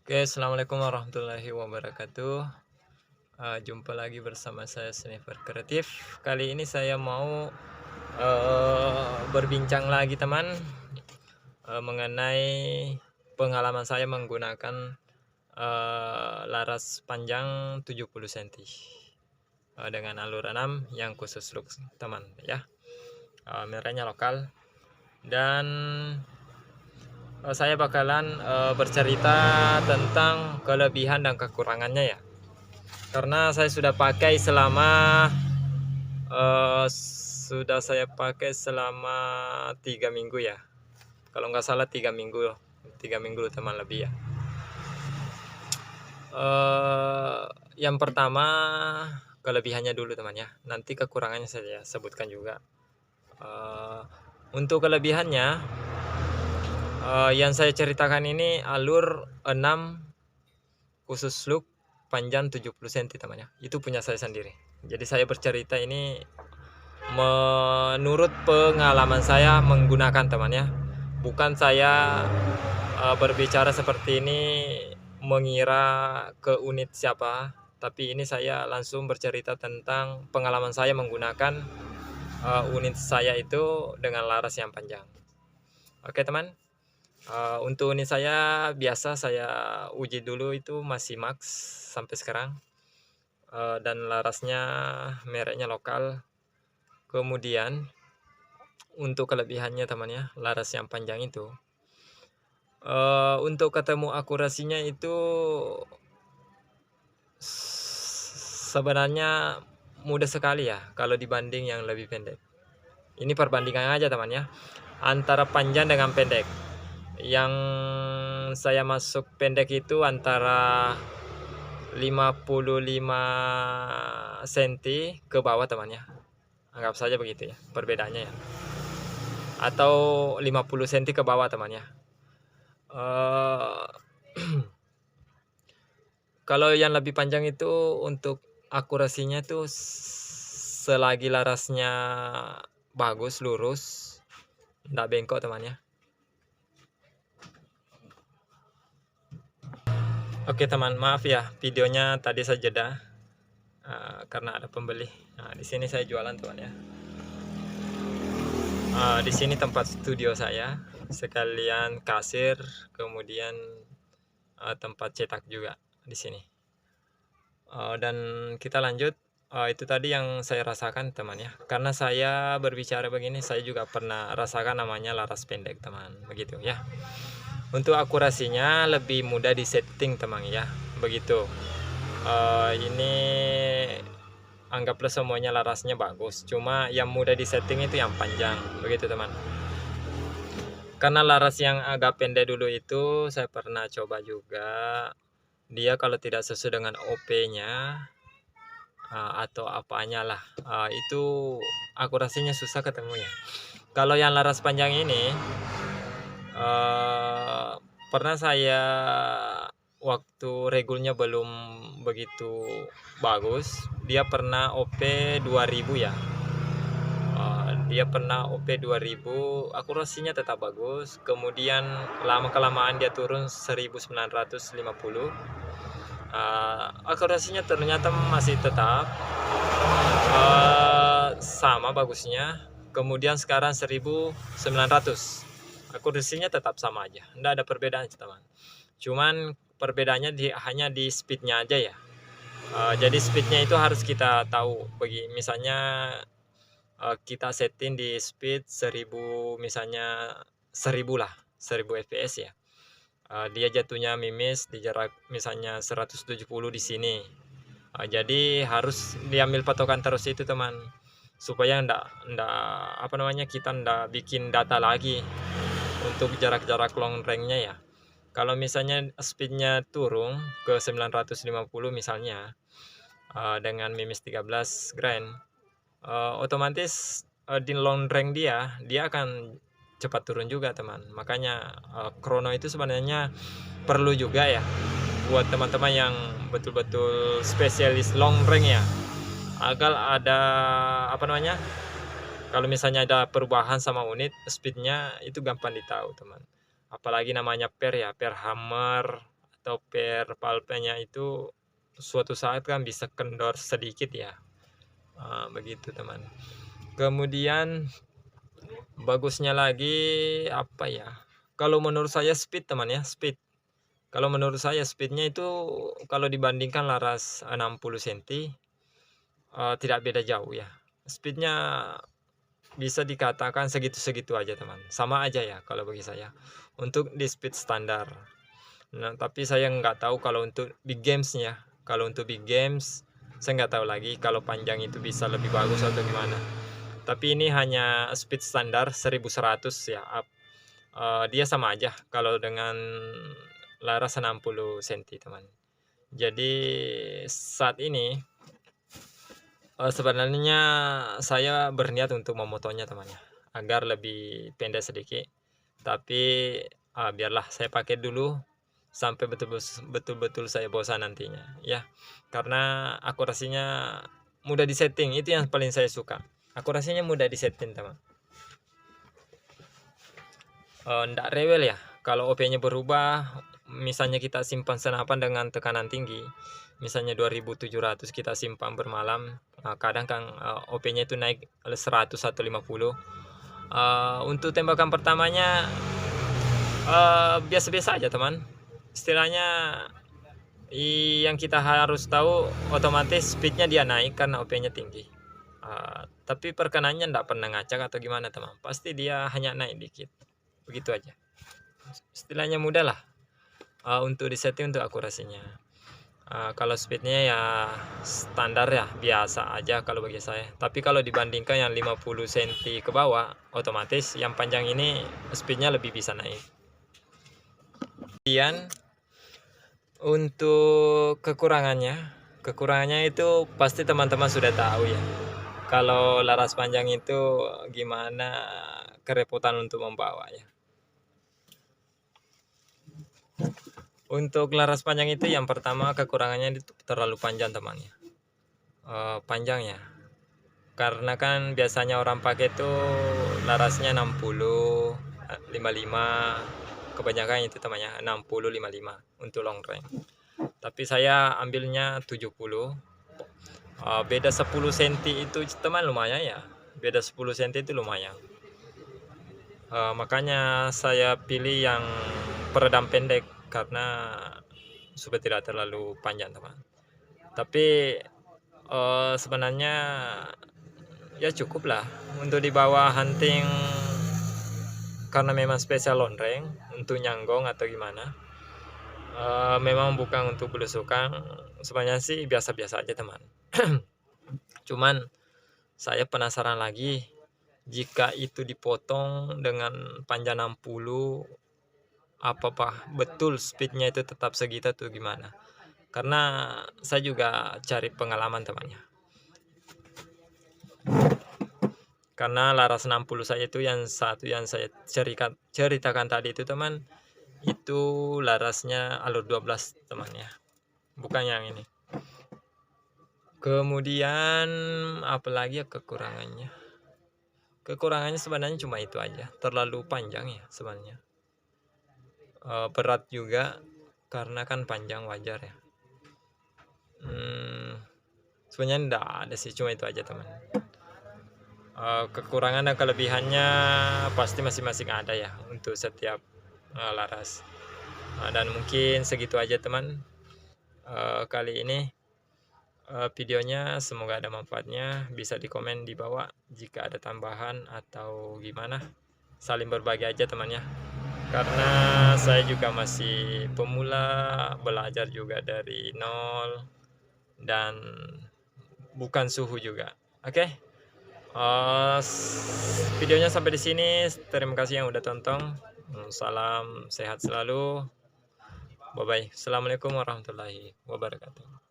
Oke, assalamualaikum warahmatullahi wabarakatuh. Jumpa lagi bersama saya Sniper Kreatif. Kali ini saya mau berbincang lagi teman, mengenai pengalaman saya menggunakan laras panjang 70 cm dengan alur 6 yang khusus look teman ya. Merahnya lokal dan saya bakalan bercerita tentang kelebihan dan kekurangannya ya. Karena saya sudah pakai selama saya pakai selama 3 minggu ya. Kalau nggak salah 3 minggu teman lebih ya. Yang pertama kelebihannya dulu teman ya. Nanti kekurangannya saya sebutkan juga. Untuk kelebihannya, yang saya ceritakan ini alur 6 khusus look panjang 70 cm teman ya. Itu punya saya sendiri. Jadi saya bercerita ini menurut pengalaman saya menggunakan teman ya. Bukan saya berbicara seperti ini mengira ke unit siapa, tapi ini saya langsung bercerita tentang pengalaman saya menggunakan unit saya itu dengan laras yang panjang. Oke teman. Untuk unit saya biasa saya uji dulu itu masih max sampai sekarang, dan larasnya mereknya lokal. Kemudian untuk kelebihannya temannya, laras yang panjang itu untuk ketemu akurasinya itu sebenarnya mudah sekali ya kalau dibanding yang lebih pendek. Ini perbandingan aja temannya antara panjang dengan pendek. Yang saya masuk pendek itu antara 55 cm ke bawah temannya. Anggap saja begitu ya perbedaannya ya. Atau 50 cm ke bawah temannya. Kalau yang lebih panjang itu untuk akurasinya tuh selagi larasnya bagus, lurus, enggak bengkok temannya. Oke teman, maaf ya videonya tadi saya jeda karena ada pembeli. Nah, di sini saya jualan teman ya. Di sini tempat studio saya, sekalian kasir, kemudian tempat cetak juga di sini. Dan kita lanjut. Itu tadi yang saya rasakan teman ya. Karena saya berbicara begini, saya juga pernah rasakan namanya laras pendek teman, begitu ya. Untuk akurasinya lebih mudah disetting teman ya, begitu. Ini anggaplah semuanya larasnya bagus, cuma yang mudah disetting itu yang panjang, begitu teman. Karena laras yang agak pendek dulu itu saya pernah coba juga, dia kalau tidak sesuai dengan OP-nya atau apanya lah, itu akurasinya susah ketemunya. Kalau yang laras panjang ini pernah saya waktu regulnya belum begitu bagus, dia pernah OP 2000 ya. Dia pernah OP 2000, akurasinya tetap bagus. Kemudian lama kelamaan dia turun 1950. Akurasinya ternyata masih tetap sama bagusnya. Kemudian sekarang 1900. Akurasinya tetap sama aja, tidak ada perbedaan teman. Cuman perbedaannya hanya di speednya aja ya. Jadi speednya itu harus kita tahu. Misalnya kita setting di speed 1000, misalnya 1000 lah, 1000 fps ya. Dia jatuhnya mimis di jarak misalnya 170 di sini. Jadi harus diambil patokan terus itu teman, supaya kita ndak bikin data lagi untuk jarak-jarak long range-nya ya. Kalau misalnya speednya turun ke 950 misalnya dengan mimis 13 grand, otomatis di long range dia akan cepat turun juga teman. Makanya chrono itu sebenarnya perlu juga ya buat teman-teman yang betul-betul spesialis long range ya, agar ada kalau misalnya ada perubahan sama unit, speednya itu gampang ditahu teman. Apalagi namanya pair ya, pair hammer atau per valve-nya itu suatu saat kan bisa kendor sedikit ya. Begitu teman. Kemudian bagusnya lagi apa ya? Kalau menurut saya speed teman ya, speed. Kalau menurut saya speednya itu kalau dibandingkan laras 60 cm tidak beda jauh ya. Speednya bisa dikatakan segitu-segitu aja teman, sama aja ya kalau bagi saya untuk di speed standar. Nah tapi saya nggak tahu kalau untuk big gamesnya. Kalau untuk big games saya nggak tahu lagi kalau panjang itu bisa lebih bagus atau gimana. Tapi ini hanya speed standar 1100 ya up. Dia sama aja kalau dengan laras 60 cm teman. Jadi saat ini sebenarnya saya berniat untuk memotonya temannya agar lebih pendek sedikit, tapi biarlah saya pakai dulu sampai betul-betul saya bosan nantinya ya, karena akurasinya mudah disetting, itu yang paling saya suka, akurasinya mudah disetting teman. Ndak rewel ya kalau OP nya berubah. Misalnya kita simpan senapan dengan tekanan tinggi, misalnya 2700 kita simpan bermalam, kadang kan OP nya itu naik 100 atau 50. Untuk tembakan pertamanya biasa-biasa aja teman, istilahnya yang kita harus tahu otomatis speednya dia naik karena OP nya tinggi. Tapi perkenannya ndak pernah ngacak atau gimana teman, pasti dia hanya naik dikit, begitu aja. Istilahnya mudah lah untuk disetting untuk akurasinya. Kalau speednya ya standar ya, biasa aja kalau bagi saya. Tapi kalau dibandingkan yang 50 cm ke bawah, otomatis yang panjang ini speednya lebih bisa naik. Kemudian untuk kekurangannya itu pasti teman-teman sudah tahu ya. Kalau laras panjang itu gimana kerepotan untuk membawa ya. Untuk laras panjang itu yang pertama kekurangannya itu terlalu panjang temannya, panjang ya, karena kan biasanya orang pakai itu larasnya 60 55, kebanyakan itu temannya 60 55 untuk long range, tapi saya ambilnya 70. Beda 10 cm itu teman lumayan ya, beda 10 cm itu lumayan. Makanya saya pilih yang peredam pendek karena supaya tidak terlalu panjang teman. Tapi sebenarnya ya cukup lah untuk dibawa hunting, karena memang spesial long range untuk nyanggong atau gimana. Memang bukan untuk belusukan, sebenarnya sih biasa-biasa aja teman. Cuman saya penasaran lagi, jika itu dipotong dengan panjang 60, apakah betul speednya itu tetap segitu atau gimana? Karena saya juga cari pengalaman temannya. Karena laras 60 saya itu yang satu yang saya ceritakan tadi itu teman, itu larasnya alur 12 temannya, bukan yang ini. Kemudian apalagi ya kekurangannya? Kekurangannya sebenarnya cuma itu aja, terlalu panjang ya sebenarnya. Berat juga karena kan panjang, wajar ya. Sebenarnya enggak ada sih, cuma itu aja teman. Kekurangan dan kelebihannya pasti masing-masing ada ya untuk setiap laras. Dan mungkin segitu aja teman kali ini videonya, semoga ada manfaatnya. Bisa di komen di bawah jika ada tambahan atau gimana, saling berbagi aja teman ya, karena saya juga masih pemula, belajar juga dari nol dan bukan suhu juga. Oke. Videonya sampai di sini. Terima kasih yang udah tonton. Salam sehat selalu. Bye bye. Assalamualaikum warahmatullahi wabarakatuh.